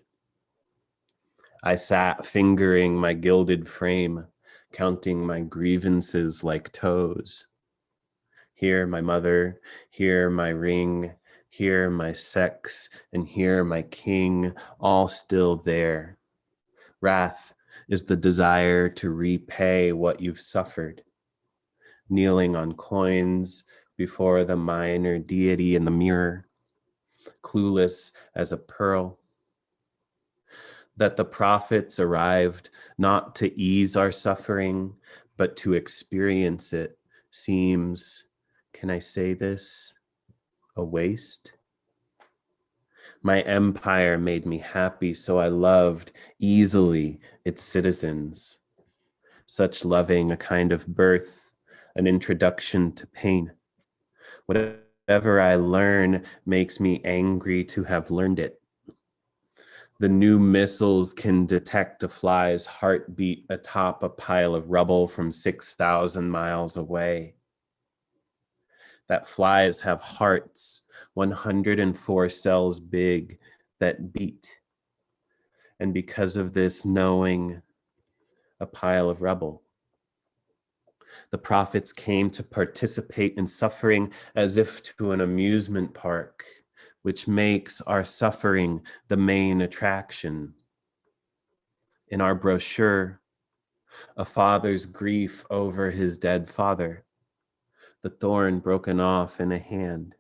I sat fingering my gilded frame, counting my grievances like toes. Here my mother, here my ring, here my sex, and here my king, all still there. Wrath is the desire to repay what you've suffered. Kneeling on coins before the minor deity in the mirror, clueless as a pearl. That the prophets arrived not to ease our suffering, but to experience it seems, can I say this, a waste? My empire made me happy, so I loved easily its citizens. Such loving a kind of birth, an introduction to pain. Whatever I learn makes me angry to have learned it. The new missiles can detect a fly's heartbeat atop a pile of rubble from 6,000 miles away. That flies have hearts, 104 cells big, that beat. And because of this knowing, a pile of rubble. The prophets came to participate in suffering as if to an amusement park, which makes our suffering the main attraction. In our brochure, a father's grief over his dead father, the thorn broken off in a hand.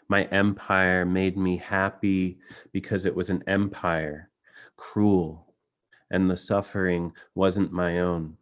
My empire made me happy because it was an empire, cruel, and the suffering wasn't my own.